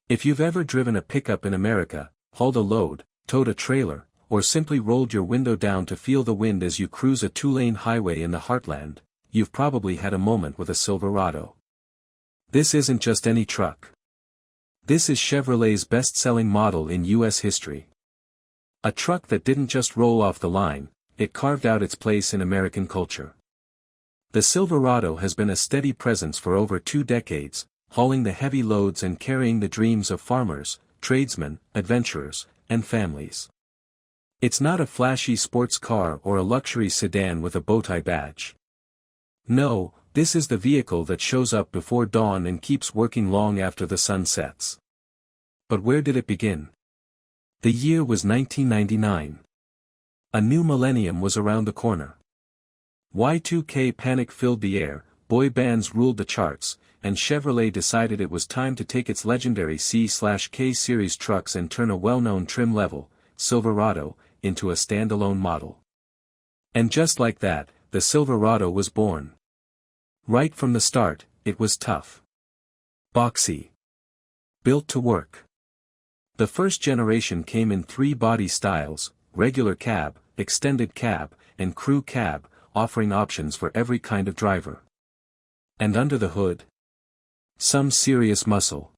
If you've ever driven a pickup in America, hauled a load, towed a trailer, or simply rolled your window down to feel the wind as you cruise a two-lane highway in the heartland, you've probably had a moment with a Silverado. This isn't just any truck. This is Chevrolet's best-selling model in U.S. history. A truck that didn't just roll off the line, it carved out its place in American culture. The Silverado has been a steady presence for over 2 decades, hauling the heavy loads and carrying the dreams of farmers, tradesmen, adventurers, and families. It's not a flashy sports car or a luxury sedan with a bowtie badge. No, this is the vehicle that shows up before dawn and keeps working long after the sun sets. But where did it begin? The year was 1999. A new millennium was around the corner. Y2K panic filled the air, boy bands ruled the charts, and Chevrolet decided it was time to take its legendary C/K series trucks and turn a well-known trim-level, Silverado, into a standalone model. And just like that, the Silverado was born. Right from the start, it was tough. Boxy. Built to work. The first generation came in 3 body styles: regular cab, extended cab, and crew cab, offering options for every kind of driver. And under the hood? Some serious muscle.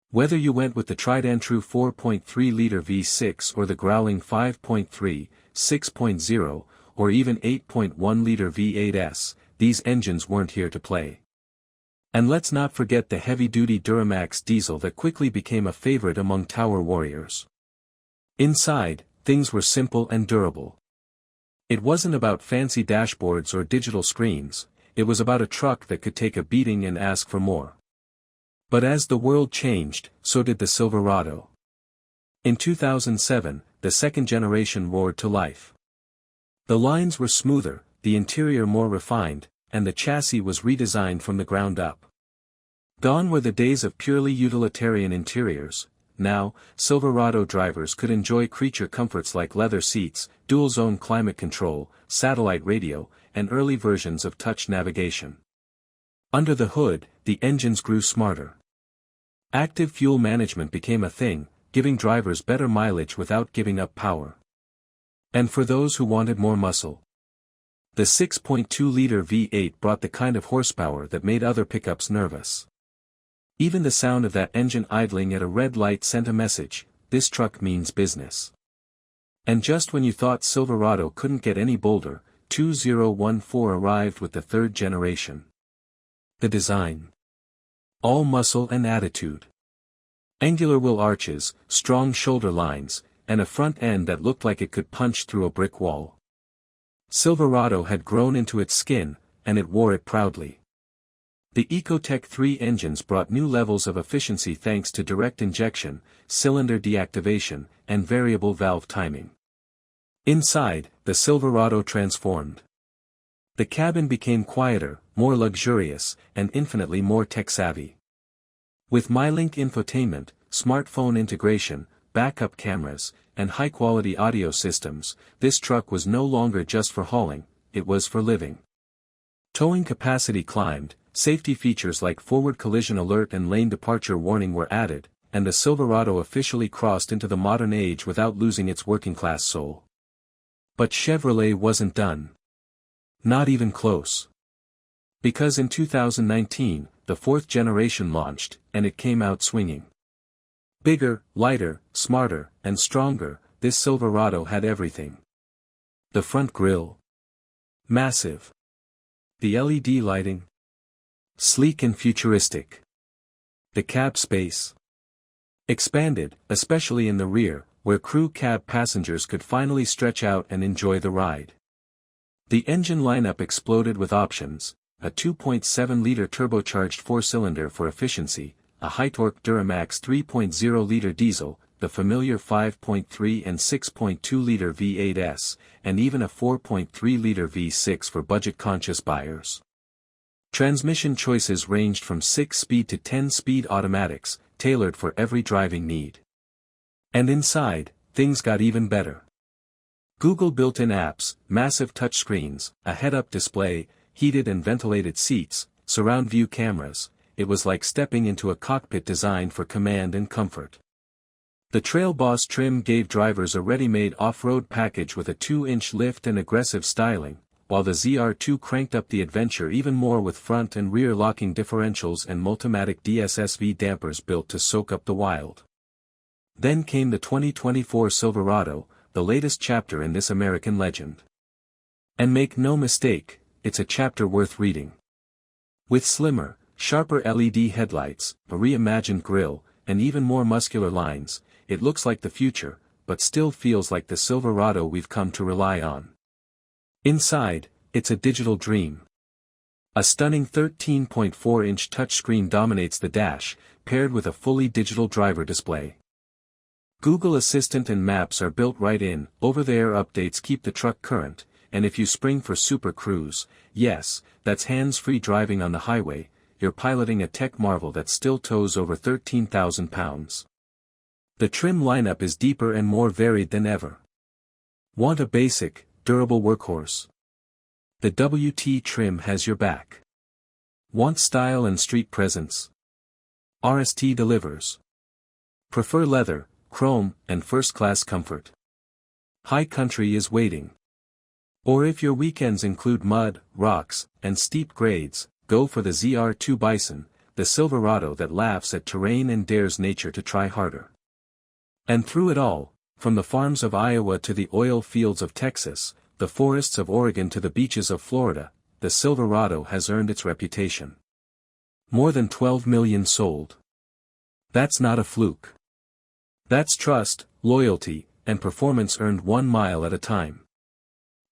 Whether you went with the tried-and-true 4.3-liter V6 or the growling 5.3, 6.0, or even 8.1-liter V8s, these engines weren't here to play. And let's not forget the heavy-duty Duramax diesel that quickly became a favorite among tower warriors. Inside, things were simple and durable. It wasn't about fancy dashboards or digital screens, it was about a truck that could take a beating and ask for more. But as the world changed, so did the Silverado. In 2007, the second generation roared to life. The lines were smoother, the interior more refined, and the chassis was redesigned from the ground up. Gone were the days of purely utilitarian interiors. Now, Silverado drivers could enjoy creature comforts like leather seats, dual-zone climate control, satellite radio, and early versions of touch navigation. Under the hood, the engines grew smarter. Active fuel management became a thing, giving drivers better mileage without giving up power. And for those who wanted more muscle, the 6.2-liter V8 brought the kind of horsepower that made other pickups nervous. Even the sound of that engine idling at a red light sent a message: this truck means business. And just when you thought Silverado couldn't get any bolder, 2014 arrived with the third generation. The design. All muscle and attitude. Angular wheel arches, strong shoulder lines, and a front end that looked like it could punch through a brick wall. Silverado had grown into its skin, and it wore it proudly. The Ecotec 3 engines brought new levels of efficiency thanks to direct injection, cylinder deactivation, and variable valve timing. Inside, the Silverado transformed. The cabin became quieter, more luxurious, and infinitely more tech-savvy. With MyLink infotainment, smartphone integration, backup cameras, and high-quality audio systems, this truck was no longer just for hauling, it was for living. Towing capacity climbed, safety features like forward collision alert and lane departure warning were added, and the Silverado officially crossed into the modern age without losing its working-class soul. But Chevrolet wasn't done. Not even close. Because in 2019, the 4th generation launched, and it came out swinging. Bigger, lighter, smarter, and stronger, this Silverado had everything. The front grille. Massive. The LED lighting. Sleek and futuristic. The cab space. Expanded, especially in the rear, where crew cab passengers could finally stretch out and enjoy the ride. The engine lineup exploded with options: a 2.7-liter turbocharged 4-cylinder for efficiency, a high-torque Duramax 3.0-liter diesel, the familiar 5.3 and 6.2-liter V8s, and even a 4.3-liter V6 for budget-conscious buyers. Transmission choices ranged from 6-speed to 10-speed automatics, tailored for every driving need. And inside, things got even better. Google built-in apps, massive touchscreens, a head-up display, heated and ventilated seats, surround view cameras, it was like stepping into a cockpit designed for command and comfort. The Trail Boss trim gave drivers a ready-made off-road package with a 2-inch lift and aggressive styling, while the ZR2 cranked up the adventure even more with front and rear locking differentials and Multimatic DSSV dampers built to soak up the wild. Then came the 2024 Silverado, the latest chapter in this American legend. And make no mistake, it's a chapter worth reading. With slimmer, sharper LED headlights, a reimagined grille, and even more muscular lines, it looks like the future, but still feels like the Silverado we've come to rely on. Inside, it's a digital dream. A stunning 13.4-inch touchscreen dominates the dash, paired with a fully digital driver display. Google Assistant and Maps are built right in, over-the-air updates keep the truck current, and if you spring for Super Cruise, yes, that's hands-free driving on the highway, you're piloting a tech marvel that still tows over 13,000 pounds. The trim lineup is deeper and more varied than ever. Want a basic, durable workhorse? The WT trim has your back. Want style and street presence? RST delivers. Prefer leather, chrome, and first-class comfort? High Country is waiting. Or if your weekends include mud, rocks, and steep grades, go for the ZR2 Bison, the Silverado that laughs at terrain and dares nature to try harder. And through it all, from the farms of Iowa to the oil fields of Texas, the forests of Oregon to the beaches of Florida, the Silverado has earned its reputation. More than 12 million sold. That's not a fluke. That's trust, loyalty, and performance earned 1 mile at a time.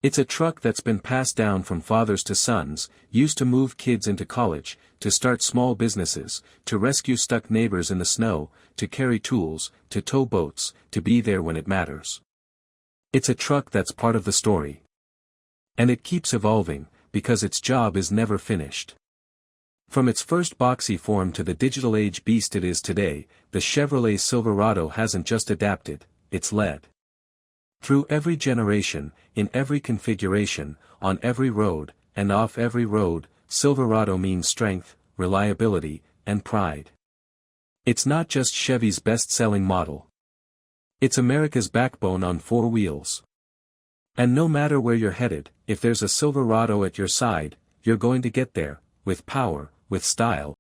It's a truck that's been passed down from fathers to sons, used to move kids into college, to start small businesses, to rescue stuck neighbors in the snow, to carry tools, to tow boats, to be there when it matters. It's a truck that's part of the story. And it keeps evolving, because its job is never finished. From its first boxy form to the digital age beast it is today, the Chevrolet Silverado hasn't just adapted, it's led. Through every generation, in every configuration, on every road, and off every road, Silverado means strength, reliability, and pride. It's not just Chevy's best-selling model. It's America's backbone on 4 wheels. And no matter where you're headed, if there's a Silverado at your side, you're going to get there, with power, with style.